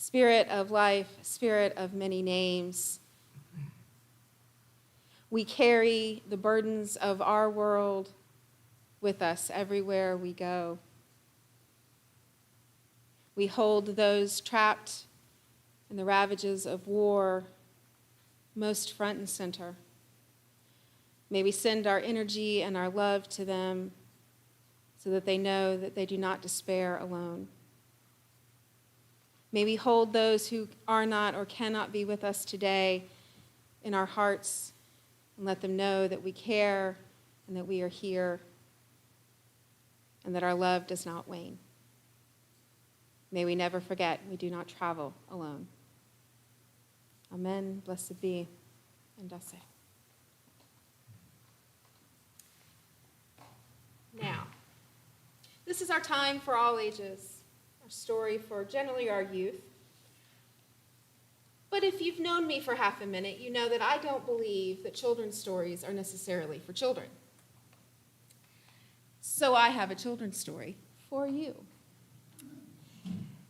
Spirit of life, Spirit of many names. We carry the burdens of our world with us everywhere we go. We hold those trapped in the ravages of war most front and center. May we send our energy and our love to them so that they know that they do not despair alone. May we hold those who are not or cannot be with us today in our hearts and let them know that we care and that we are here and that our love does not wane. May we never forget we do not travel alone. Amen. Blessed be. And I say. Now, this is our time for all ages, our story for generally our youth. But if you've known me for half a minute, you know that I don't believe that children's stories are necessarily for children. So I have a children's story for you.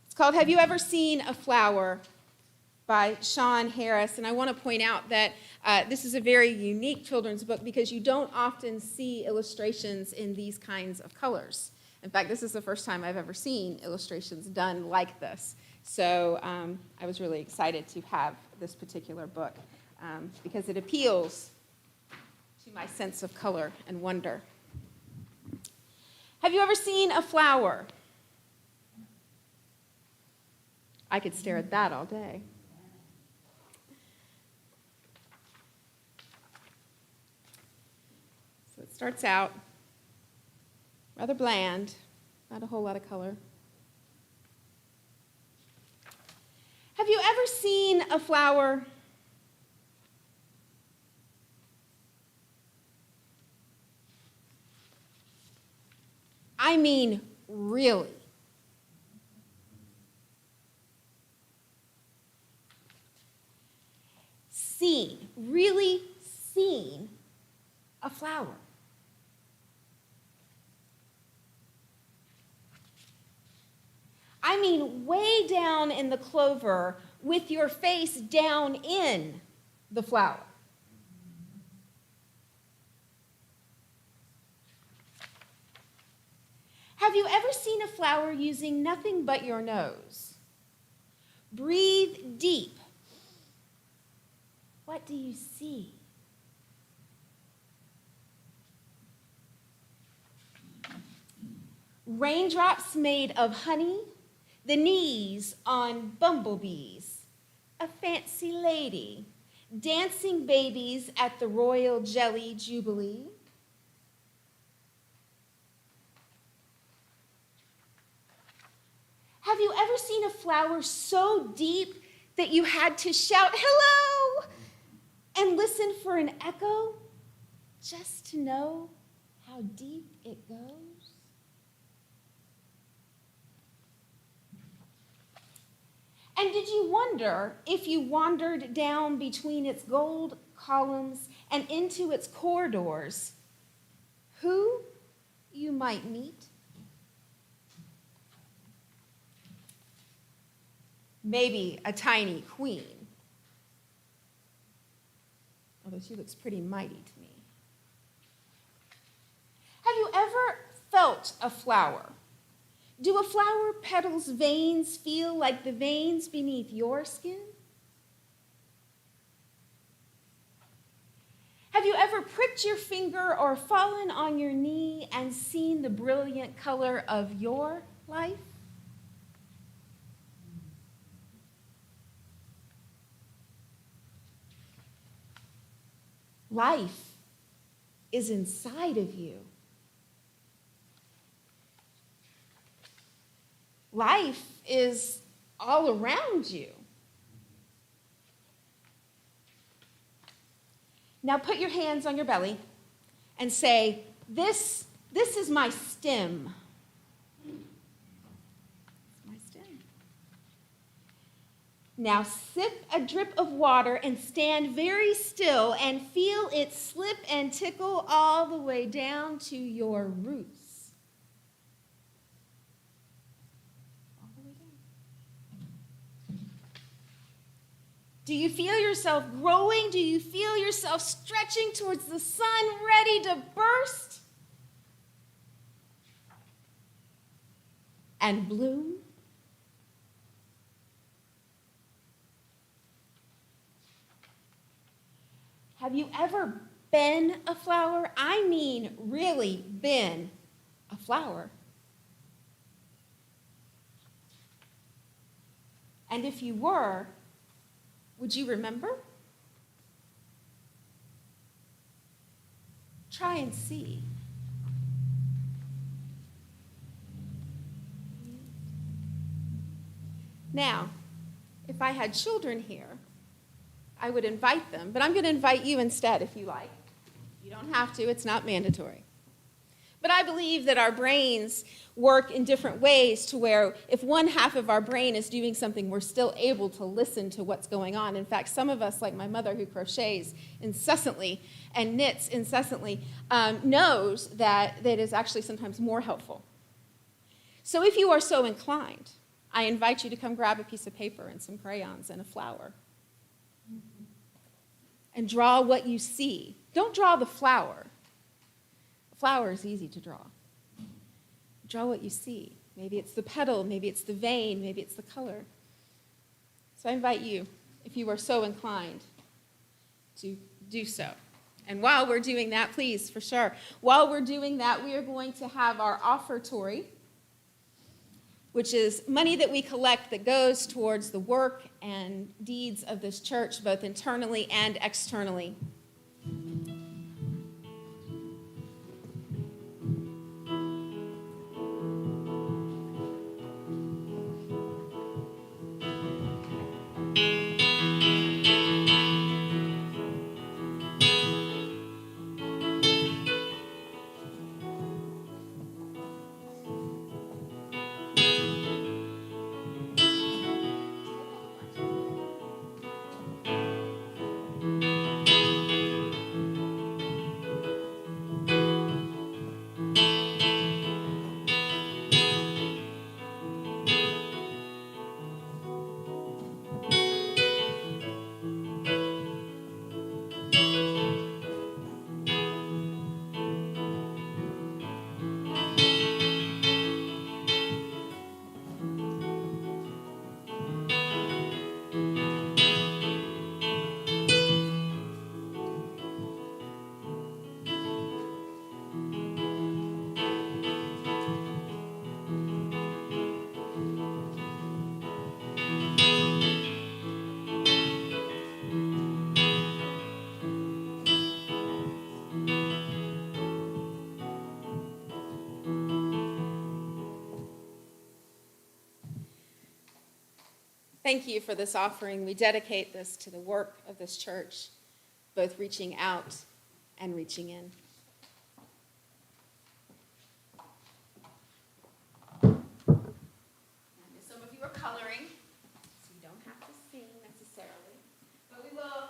It's called Have You Ever Seen a Flower? By Sean Harris. And I want to point out that this is a very unique children's book because you don't often see illustrations in these kinds of colors. In fact, this is the first time I've ever seen illustrations done like this. So I was really excited to have this particular book because it appeals to my sense of color and wonder. Have you ever seen a flower? I could stare at that all day. So it starts out rather bland, not a whole lot of color. Have you ever seen a flower? I mean, really. Really seen a flower. I mean, way down in the clover with your face down in the flower. Have you ever seen a flower using nothing but your nose? Breathe deep. What do you see? Raindrops made of honey, the knees on bumblebees, a fancy lady, dancing babies at the royal jelly jubilee. Have you ever seen a flower so deep that you had to shout, "Hello!" and listen for an echo just to know how deep it goes? And did you wonder if you wandered down between its gold columns and into its corridors, who you might meet? Maybe a tiny queen, although she looks pretty mighty to me. Have you ever felt a flower? Do a flower petal's veins feel like the veins beneath your skin? Have you ever pricked your finger or fallen on your knee and seen the brilliant color of your life? Life is inside of you. Life is all around you. Now put your hands on your belly and say, this is my stem. My stem. Now sip a drip of water and stand very still and feel it slip and tickle all the way down to your roots. All the way down. Do you feel yourself growing? Do you feel yourself stretching towards the sun, ready to burst and bloom? Have you ever been a flower? I mean, really been a flower. And if you were, would you remember? Try and see. Now, if I had children here, I would invite them, but I'm going to invite you instead if you like. You don't have to, it's not mandatory. But I believe that our brains work in different ways to where if one half of our brain is doing something, we're still able to listen to what's going on. In fact, some of us, like my mother who crochets incessantly and knits incessantly, knows that is actually sometimes more helpful. So if you are so inclined, I invite you to come grab a piece of paper and some crayons and a flower. And draw what you see. Don't draw the flower. The flower is easy to draw. Draw what you see. Maybe it's the petal, maybe it's the vein, maybe it's the color. So I invite you, if you are so inclined, to do so. And while we're doing that, please, for sure, while we're doing that, we are going to have our Offertory, which is money that we collect that goes towards the work and deeds of this church, both internally and externally. Thank you for this offering. We dedicate this to the work of this church, both reaching out and reaching in. Some of you are coloring, so you don't have to sing necessarily. But we will,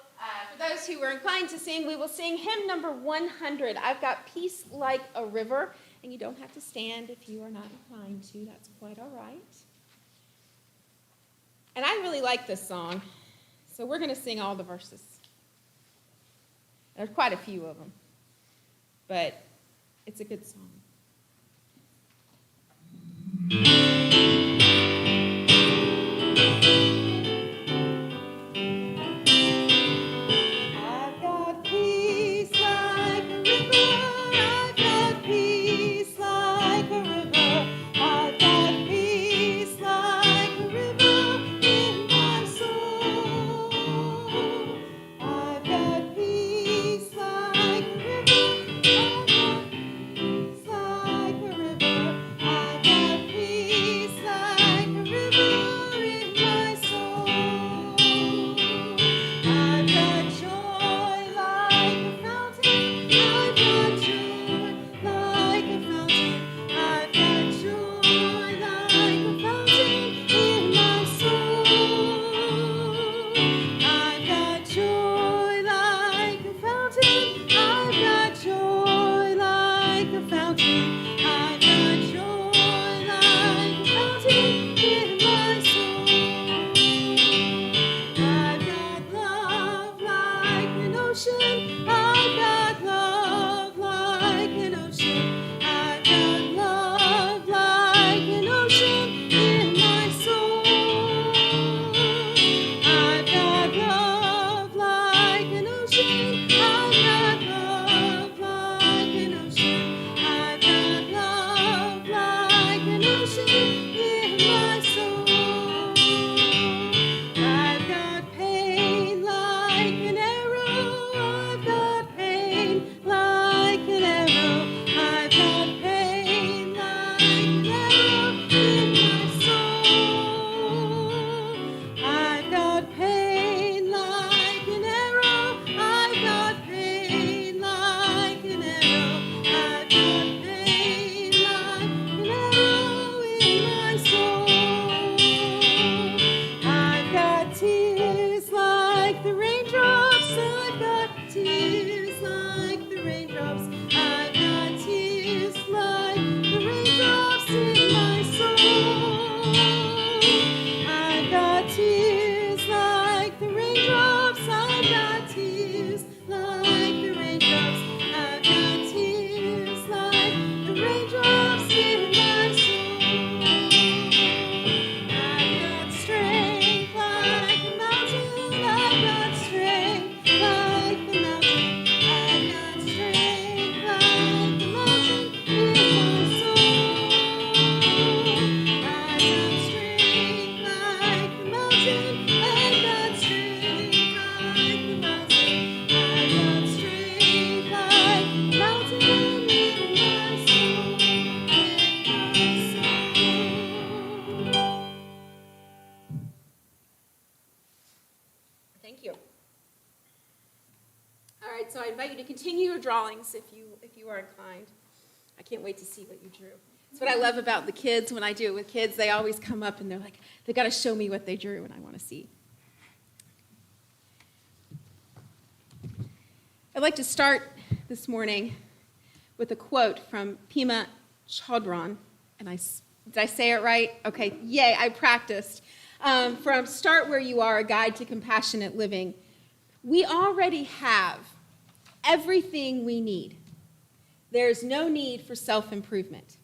for those who are inclined to sing, we will sing hymn number 100. I've got Peace Like a River, and you don't have to stand if you are not inclined to. That's quite all right. And I really like this song, so we're going to sing all the verses. There's quite a few of them, but it's a good song. I've got peace like a river. I've got peace like a river. I've got peace like a river in my soul. I've got peace like a river. I've got peace like a river. I've got peace like a river in my soul. I've got joy like a fountain. I've got joy like a fountain. I've got joy like a fountain in my soul. I've got joy like a fountain. I've got joy like a fountain. I've got joy like a fountain in my soul. I've got continue your drawings if you are inclined. I can't wait to see what you drew. That's what I love about the kids. When I do it with kids, they always come up and they're like, they got to show me what they drew, and I want to see. I'd like to start this morning with a quote from Pema Chodron, and did I say it right? Okay, yay, I practiced. From Start Where You Are, A Guide to Compassionate Living. We already have everything we need. There's no need for self-improvement.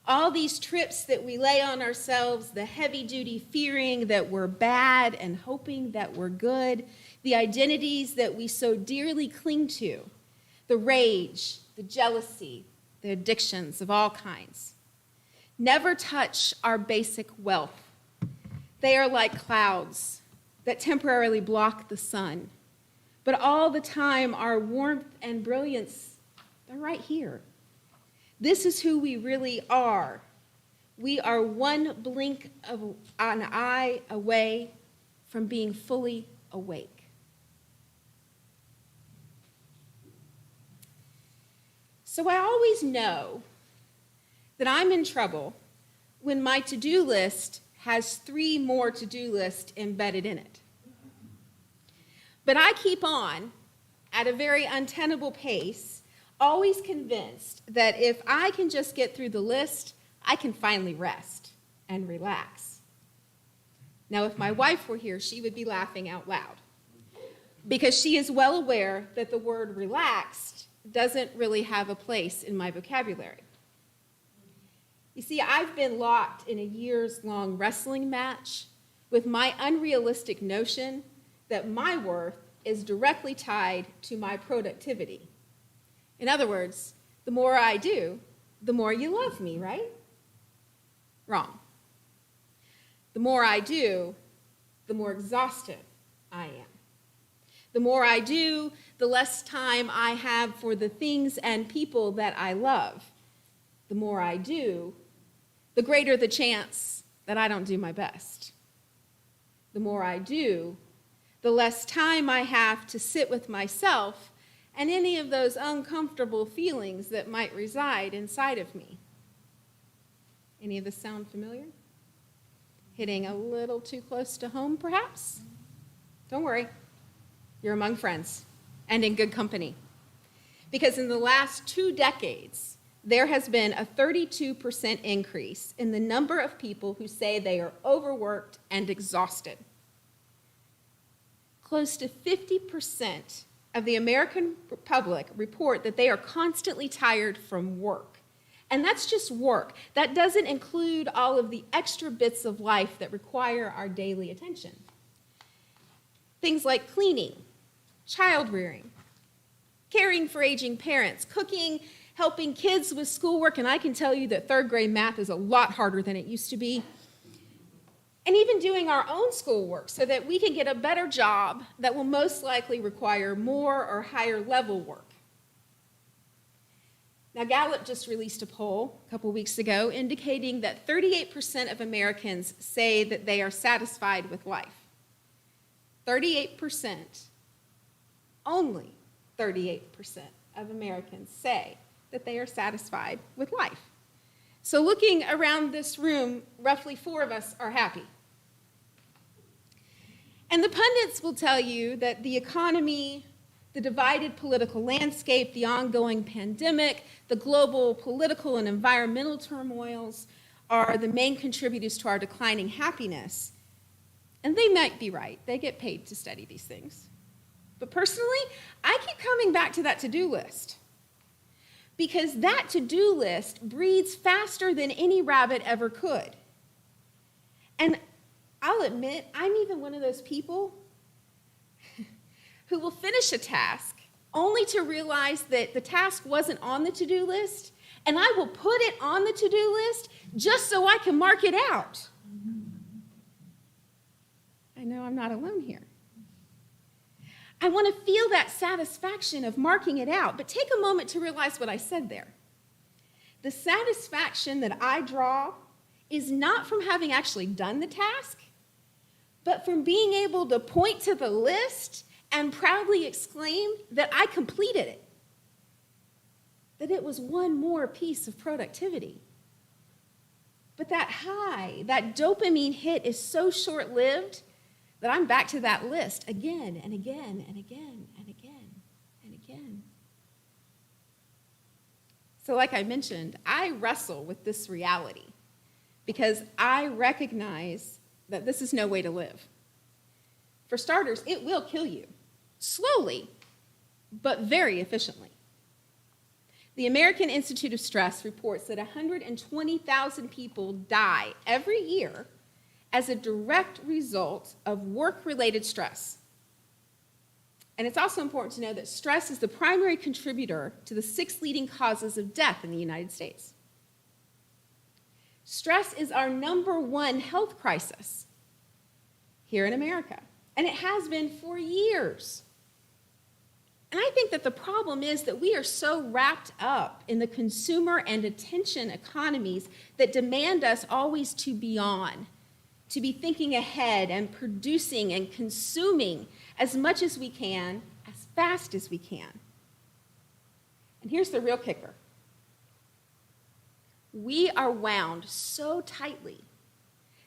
All these trips that we lay on ourselves, the heavy-duty fearing that we're bad and hoping that we're good, the identities that we so dearly cling to, the rage, the jealousy, the addictions of all kinds, never touch our basic wealth. They are like clouds that temporarily block the sun. But all the time, our warmth and brilliance, they're right here. This is who we really are. We are one blink of an eye away from being fully awake. So I always know that I'm in trouble when my to-do list has 3 more to-do lists embedded in it. But I keep on at a very untenable pace, always convinced that if I can just get through the list, I can finally rest and relax. Now, if my wife were here, she would be laughing out loud because she is well aware that the word relaxed doesn't really have a place in my vocabulary. You see, I've been locked in a years-long wrestling match with my unrealistic notion that my worth is directly tied to my productivity. In other words, the more I do, the more you love me, right? Wrong. The more I do, the more exhausted I am. The more I do, the less time I have for the things and people that I love. The more I do, the greater the chance that I don't do my best. The more I do, the less time I have to sit with myself and any of those uncomfortable feelings that might reside inside of me. Any of this sound familiar? Hitting a little too close to home, perhaps? Don't worry. You're among friends and in good company. Because in the last 2 decades, there has been a 32% increase in the number of people who say they are overworked and exhausted. Close to 50% of the American public report that they are constantly tired from work. And that's just work. That doesn't include all of the extra bits of life that require our daily attention. Things like cleaning, child rearing, caring for aging parents, cooking, helping kids with schoolwork, and I can tell you that 3rd grade math is a lot harder than it used to be. And even doing our own schoolwork so that we can get a better job that will most likely require more or higher level work. Now, Gallup just released a poll a couple weeks ago indicating that 38% of Americans say that they are satisfied with life. 38%, only 38% of Americans say that they are satisfied with life. So looking around this room, roughly 4 of us are happy. And the pundits will tell you that the economy, the divided political landscape, the ongoing pandemic, the global political and environmental turmoils are the main contributors to our declining happiness. And they might be right. They get paid to study these things. But personally, I keep coming back to that to-do list. Because that to-do list breeds faster than any rabbit ever could. And I'll admit, I'm even one of those people who will finish a task only to realize that the task wasn't on the to-do list, and I will put it on the to-do list just so I can mark it out. I know I'm not alone here. I want to feel that satisfaction of marking it out, but take a moment to realize what I said there. The satisfaction that I draw is not from having actually done the task, but from being able to point to the list and proudly exclaim that I completed it. that it was one more piece of productivity. But that high, that dopamine hit is so short-lived that I'm back to that list again and again and again and again and again. So like I mentioned, I wrestle with this reality because I recognize that this is no way to live. For starters, it will kill you, slowly, but very efficiently. The American Institute of Stress reports that 120,000 people die every year as a direct result of work-related stress. And it's also important to know that stress is the primary contributor to the 6 leading causes of death in the United States. Stress is our #1 health crisis here in America, and it has been for years. And I think that the problem is that we are so wrapped up in the consumer and attention economies that demand us always to be on, to be thinking ahead and producing and consuming as much as we can, as fast as we can. And here's the real kicker. We are wound so tightly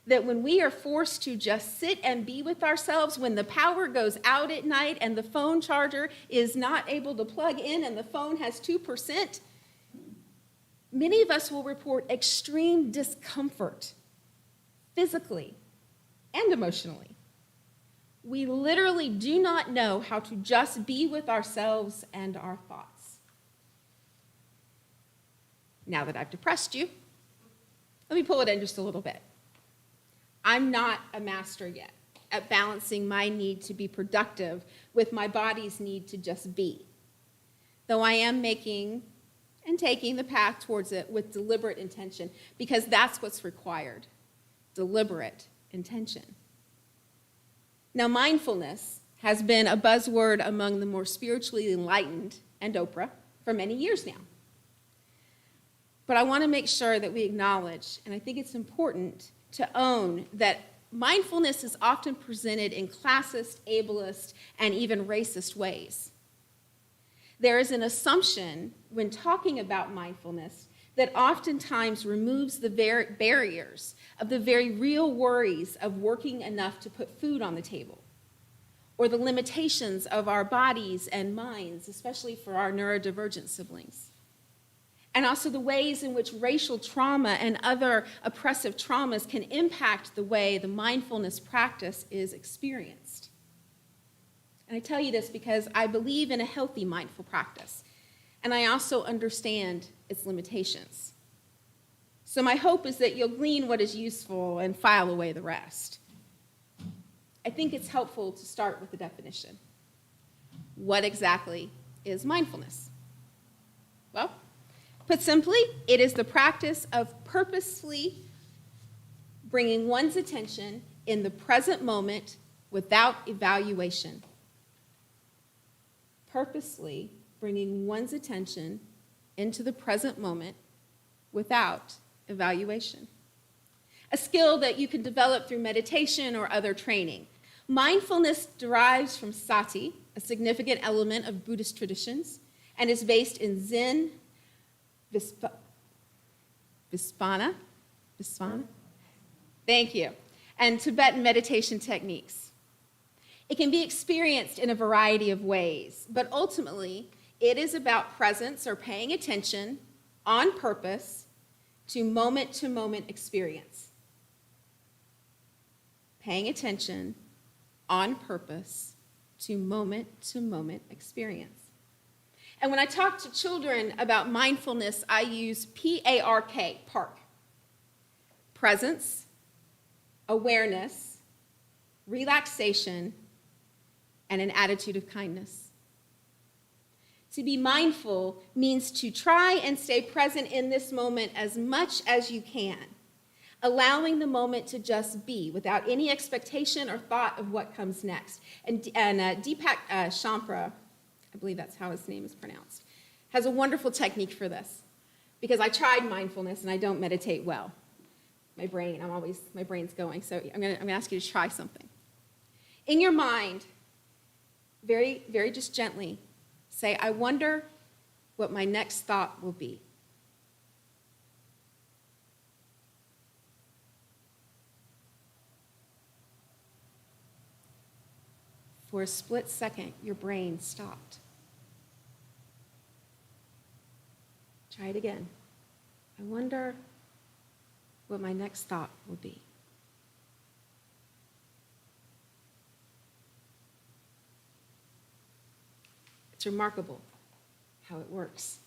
that when we are forced to just sit and be with ourselves, when the power goes out at night and the phone charger is not able to plug in and the phone has 2%, many of us will report extreme discomfort, physically and emotionally. We literally do not know how to just be with ourselves and our thoughts. Now that I've depressed you, let me pull it in just a little bit. I'm not a master yet at balancing my need to be productive with my body's need to just be, though I am making and taking the path towards it with deliberate intention, because that's what's required, deliberate intention. Now, mindfulness has been a buzzword among the more spiritually enlightened and Oprah for many years now. But I want to make sure that we acknowledge, and I think it's important to own, that mindfulness is often presented in classist, ableist, and even racist ways. There is an assumption when talking about mindfulness that oftentimes removes the barriers of the very real worries of working enough to put food on the table, or the limitations of our bodies and minds, especially for our neurodivergent siblings. And also the ways in which racial trauma and other oppressive traumas can impact the way the mindfulness practice is experienced. And I tell you this because I believe in a healthy mindful practice, and I also understand its limitations. So my hope is that you'll glean what is useful and file away the rest. I think it's helpful to start with the definition. What exactly is mindfulness? Well, put simply, it is the practice of purposefully bringing one's attention in the present moment without evaluation. Purposely bringing one's attention into the present moment without evaluation. A skill that you can develop through meditation or other training. Mindfulness derives from sati, a significant element of Buddhist traditions, and is based in Zen, Vipassana? Thank you. And Tibetan meditation techniques. It can be experienced in a variety of ways, but ultimately, it is about presence or paying attention on purpose to moment experience. Paying attention on purpose to moment experience. And when I talk to children about mindfulness, I use PARK, park. Presence, awareness, relaxation, and an attitude of kindness. To be mindful means to try and stay present in this moment as much as you can, allowing the moment to just be without any expectation or thought of what comes next. And Deepak Chopra, I believe that's how his name is pronounced, has a wonderful technique for this, because I tried mindfulness and I don't meditate well. My brain's going, so I'm going to ask you to try something. In your mind, very, very just gently, say, I wonder what my next thought will be. For a split second, your brain stopped. Try it again. I wonder what my next thought will be. It's remarkable how it works.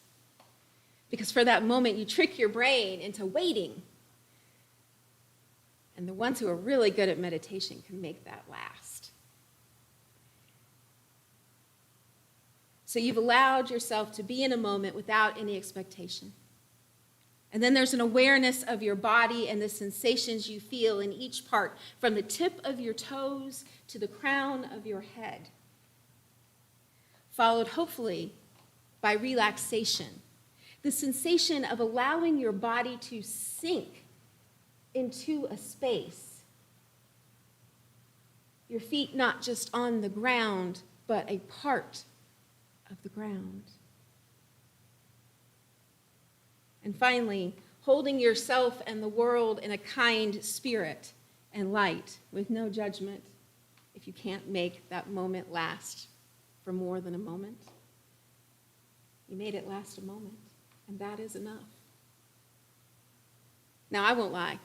Because for that moment, you trick your brain into waiting. And the ones who are really good at meditation can make that last. So you've allowed yourself to be in a moment without any expectation. And then there's an awareness of your body and the sensations you feel in each part, from the tip of your toes to the crown of your head. Followed, hopefully, by relaxation, the sensation of allowing your body to sink into a space. Your feet not just on the ground, but a part of the ground. And finally, holding yourself and the world in a kind spirit and light with no judgment if you can't make that moment last for more than a moment. You made it last a moment, and that is enough. Now, I won't lie.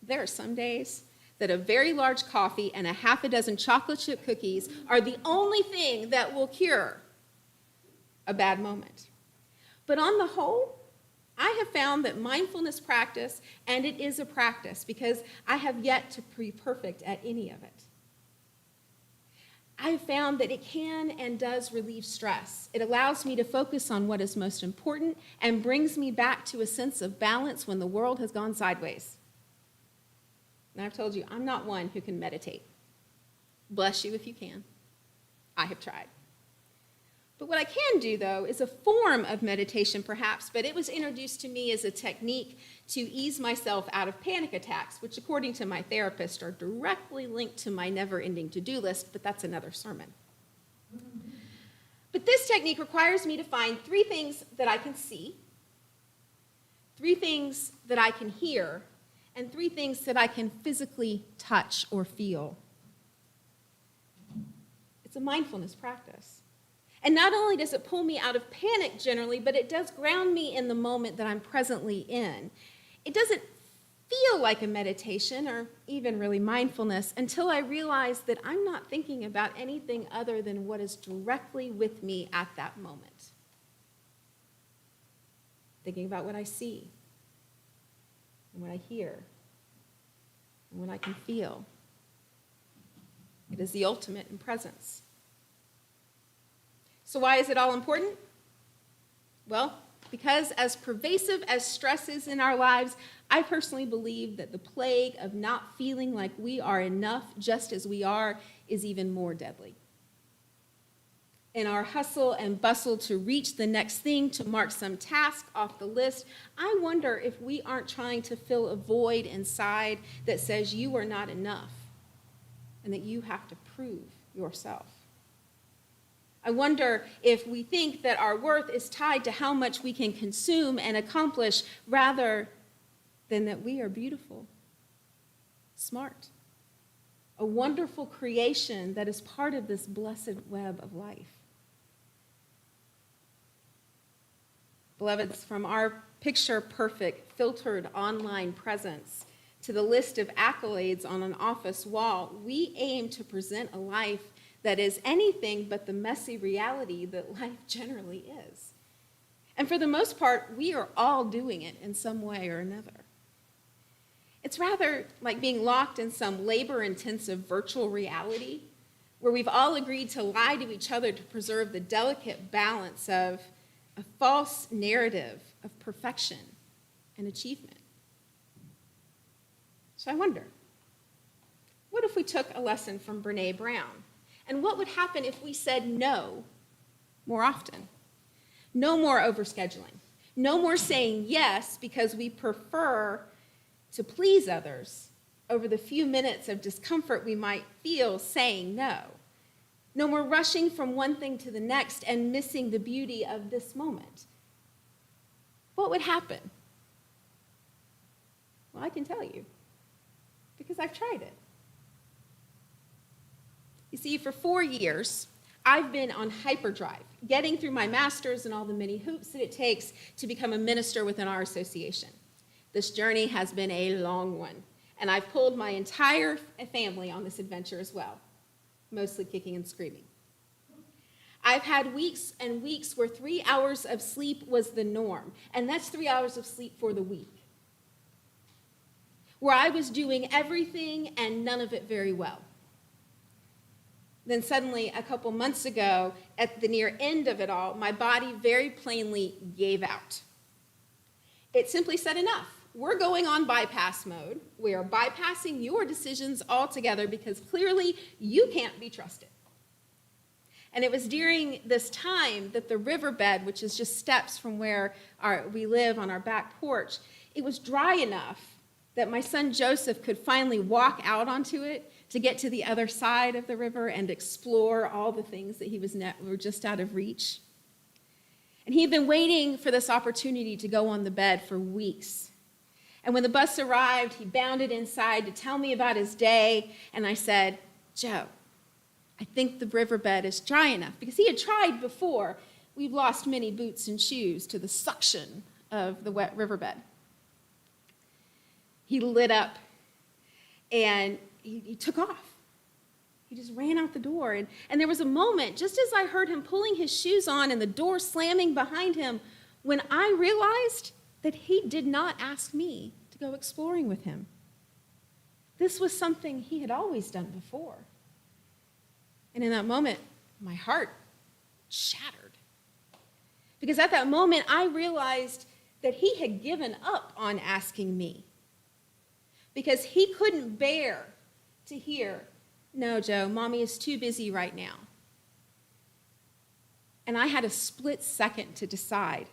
There are some days that a very large coffee and a half a dozen chocolate chip cookies are the only thing that will cure a bad moment. But on the whole, I have found that mindfulness practice, and it is a practice because I have yet to be perfect at any of it. I have found that it can and does relieve stress. It allows me to focus on what is most important and brings me back to a sense of balance when the world has gone sideways. And I've told you, I'm not one who can meditate. Bless you if you can. I have tried. But what I can do, though, is a form of meditation, perhaps, but it was introduced to me as a technique to ease myself out of panic attacks, which, according to my therapist, are directly linked to my never-ending to-do list, but that's another sermon. But this technique requires me to find 3 things that I can see, 3 things that I can hear, and 3 things that I can physically touch or feel. It's a mindfulness practice. And not only does it pull me out of panic generally, but it does ground me in the moment that I'm presently in. It doesn't feel like a meditation or even really mindfulness until I realize that I'm not thinking about anything other than what is directly with me at that moment. Thinking about what I see and what I hear and what I can feel. It is the ultimate in presence. So why is it all important? Well, because as pervasive as stress is in our lives, I personally believe that the plague of not feeling like we are enough just as we are is even more deadly. In our hustle and bustle to reach the next thing, to mark some task off the list, I wonder if we aren't trying to fill a void inside that says you are not enough and that you have to prove yourself. I wonder if we think that our worth is tied to how much we can consume and accomplish rather than that we are beautiful, smart, a wonderful creation that is part of this blessed web of life. Beloveds, from our picture-perfect, filtered online presence to the list of accolades on an office wall, we aim to present a life that is anything but the messy reality that life generally is. And for the most part, we are all doing it in some way or another. It's rather like being locked in some labor-intensive virtual reality where we've all agreed to lie to each other to preserve the delicate balance of a false narrative of perfection and achievement. So I wonder, what if we took a lesson from Brené Brown? And what would happen if we said no more often? No more overscheduling. No more saying yes because we prefer to please others over the few minutes of discomfort we might feel saying no. No more rushing from one thing to the next and missing the beauty of this moment. What would happen? Well, I can tell you, because I've tried it. You see, for 4 years, I've been on hyperdrive, getting through my master's and all the many hoops that it takes to become a minister within our association. This journey has been a long one, and I've pulled my entire family on this adventure as well, mostly kicking and screaming. I've had weeks and weeks where 3 hours of sleep was the norm, and that's 3 hours of sleep for the week, where I was doing everything and none of it very well. Then suddenly, a couple months ago, at the near end of it all, my body very plainly gave out. It simply said, enough. We're going on bypass mode. We are bypassing your decisions altogether because clearly you can't be trusted. And it was during this time that the riverbed, which is just steps from where we live on our back porch, it was dry enough that my son Joseph could finally walk out onto it to get to the other side of the river and explore all the things that were just out of reach. And he had been waiting for this opportunity to go on the bed for weeks. And when the bus arrived, he bounded inside to tell me about his day, and I said, Joe, I think the riverbed is dry enough, because he had tried before. We've lost many boots and shoes to the suction of the wet riverbed. He lit up, and he took off. He just ran out the door. And there was a moment, just as I heard him pulling his shoes on and the door slamming behind him, when I realized that he did not ask me to go exploring with him. This was something he had always done before. And in that moment, my heart shattered. Because at that moment, I realized that he had given up on asking me. Because he couldn't bear to hear, no, Joe, Mommy is too busy right now. And I had a split second to decide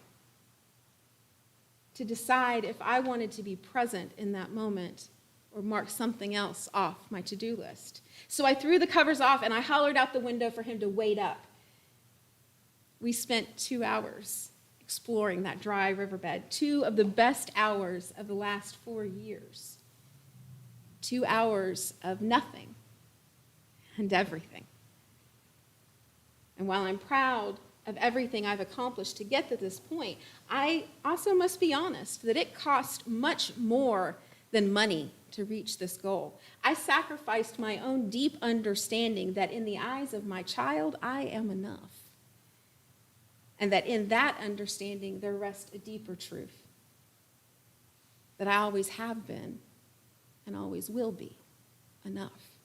if I wanted to be present in that moment or mark something else off my to-do list. So I threw the covers off and I hollered out the window for him to wait up. We spent 2 hours exploring that dry riverbed, 2 of the best hours of the last 4 years. 2 hours of nothing and everything. And while I'm proud of everything I've accomplished to get to this point, I also must be honest that it cost much more than money to reach this goal. I sacrificed my own deep understanding that in the eyes of my child, I am enough. And that in that understanding, there rests a deeper truth. That I always have been and always will be enough.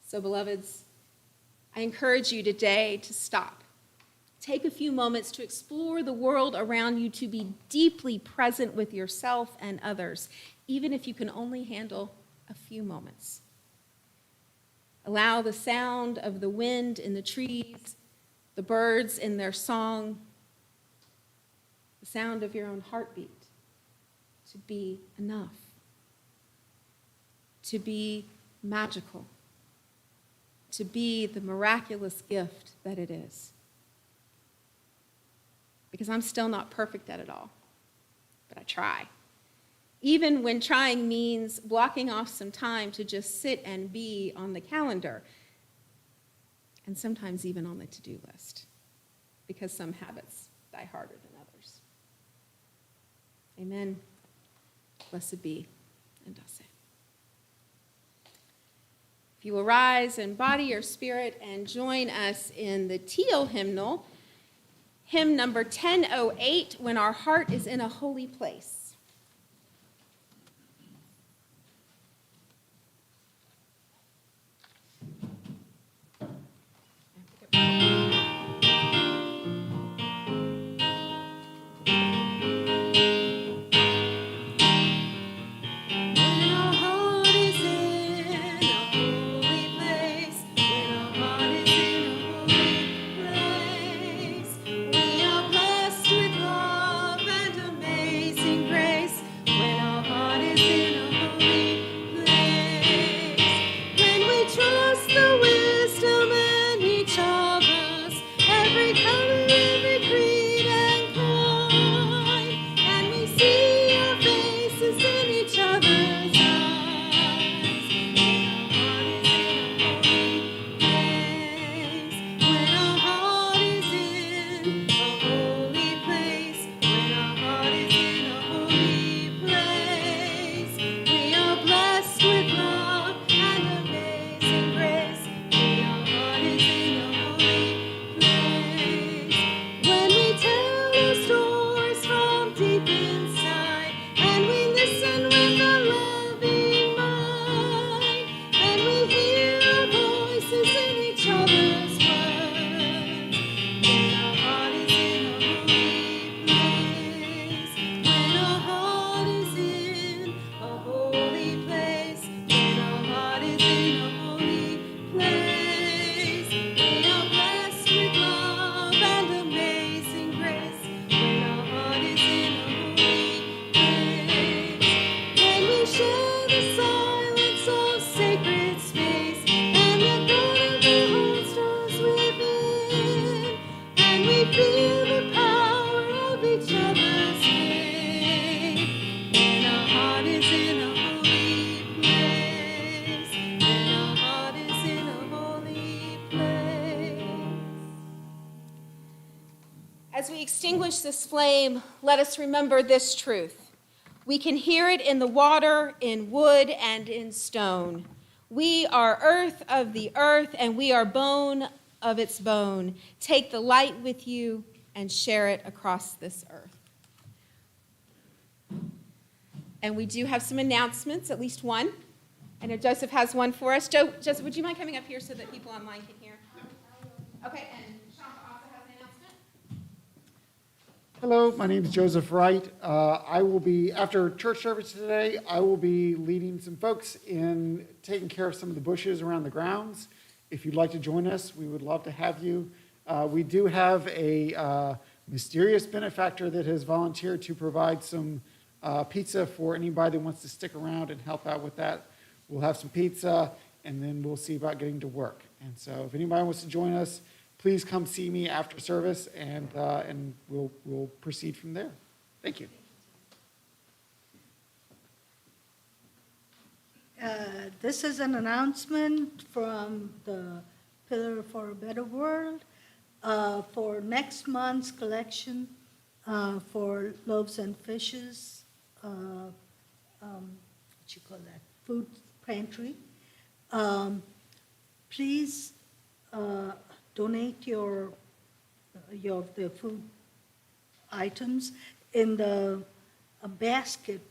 So, beloveds, I encourage you today to stop. Take a few moments to explore the world around you, to be deeply present with yourself and others, even if you can only handle a few moments. Allow the sound of the wind in the trees, the birds in their song, the sound of your own heartbeat to be enough, to be magical, to be the miraculous gift that it is. Because I'm still not perfect at it all, but I try. Even when trying means blocking off some time to just sit and be on the calendar, and sometimes even on the to-do list, because some habits die harder than others. Amen. Blessed be, and I'll say. If you will rise in body or spirit and join us in the teal hymnal, hymn number 1008, When Our Heart is in a Holy Place. Amazing grace. extinguish this flame, let us remember this truth. We can hear it in the water, in wood, and in stone. We are earth of the earth, and we are bone of its bone. Take the light with you and share it across this earth. And we do have some announcements, at least one. I know Joseph has one for us. Joseph, would you mind coming up here so that people online can hear? Okay, and Sean also has an announcement. Hello, my name is Joseph Wright. I will be, after church service today, I will be leading some folks in taking care of some of the bushes around the grounds. If you'd like to join us, we would love to have you. We do have a mysterious benefactor that has volunteered to provide some pizza for anybody that wants to stick around and help out with that. We'll have some pizza, and then we'll see about getting to work. And so if anybody wants to join us, please come see me after service, and we'll proceed from there. Thank you. This is an announcement from the Pillar for a Better World for next month's collection for loaves and fishes, food pantry. Please donate the food items in the a basket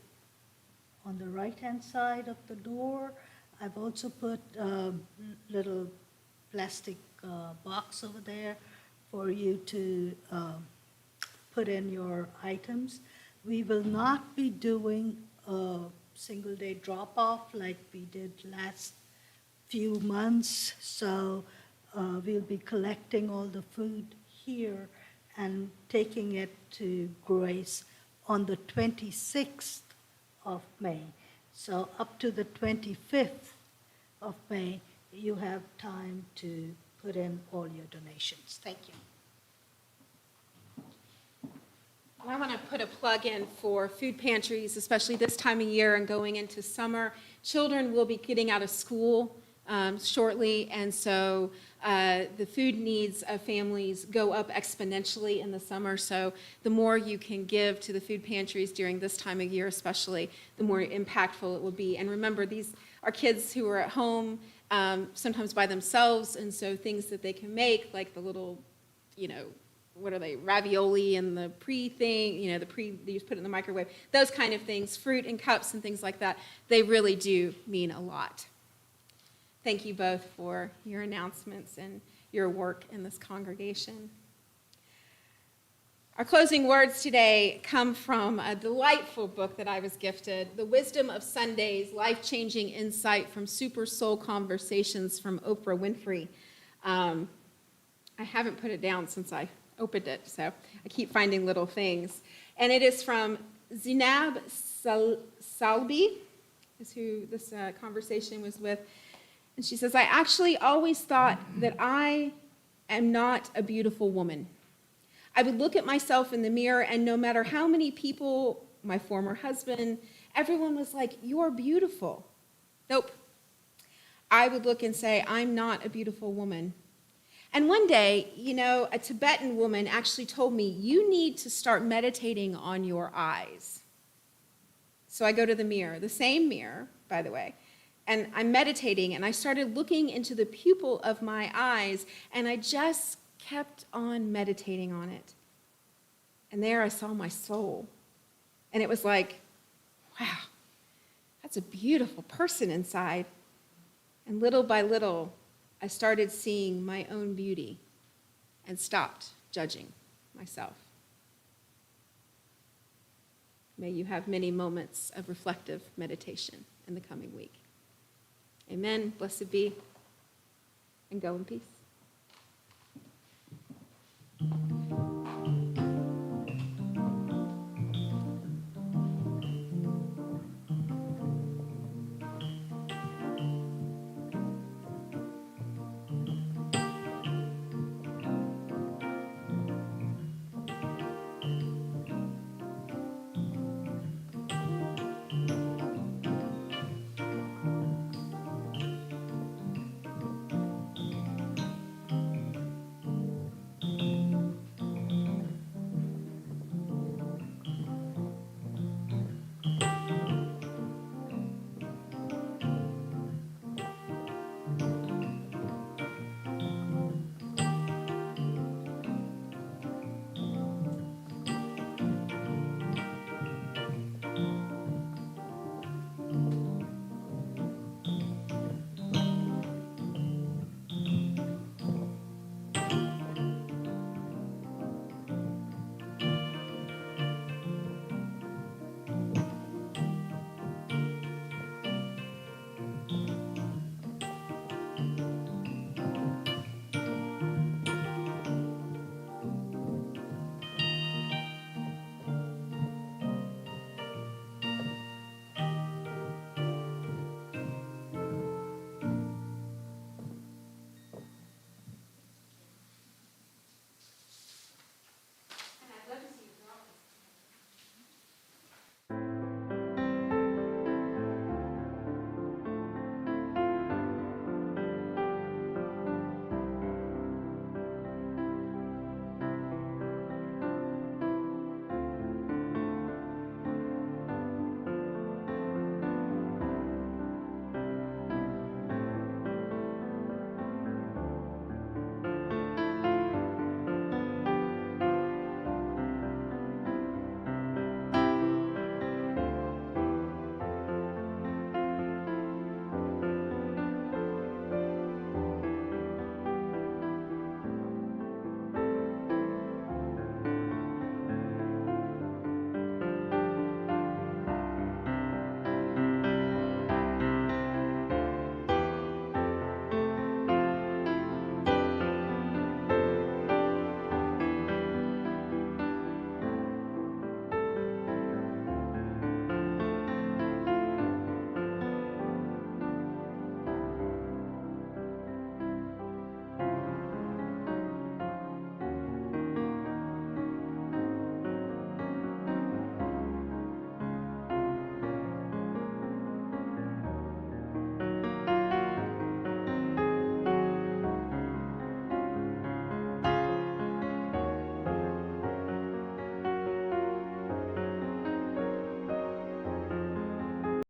on the right-hand side of the door. I've also put a little plastic box over there for you to put in your items. We will not be doing a single-day drop-off like we did last few months, so we'll be collecting all the food here and taking it to Grace on the 26th of May. So up to the 25th of May, you have time to put in all your donations. Thank you. I want to put a plug in for food pantries, especially this time of year and going into summer. Children will be getting out of school shortly, and so the food needs of families go up exponentially in the summer. So the more you can give to the food pantries during this time of year especially, the more impactful it will be. And remember, these are kids who are at home sometimes by themselves, and so things that they can make, like the little, what are they, ravioli and the pre-thing, they just put it in the microwave, those kind of things, fruit in cups and things like that, they really do mean a lot. Thank you both for your announcements and your work in this congregation. Our closing words today come from a delightful book that I was gifted, The Wisdom of Sundays, Life-Changing Insight from Super Soul Conversations from Oprah Winfrey. I haven't put it down since I opened it, so I keep finding little things. And it is from Zinab Salbi, is who this conversation was with. And she says, I actually always thought that I am not a beautiful woman. I would look at myself in the mirror, and no matter how many people, my former husband, everyone was like, you're beautiful. Nope. I would look and say, I'm not a beautiful woman. And one day, a Tibetan woman actually told me, you need to start meditating on your eyes. So I go to the mirror, the same mirror, by the way, and I'm meditating, and I started looking into the pupil of my eyes, and I just kept on meditating on it. And there I saw my soul. And it was like, wow, that's a beautiful person inside. And little by little, I started seeing my own beauty and stopped judging myself. May you have many moments of reflective meditation in the coming week. Amen. Blessed be, and go in peace.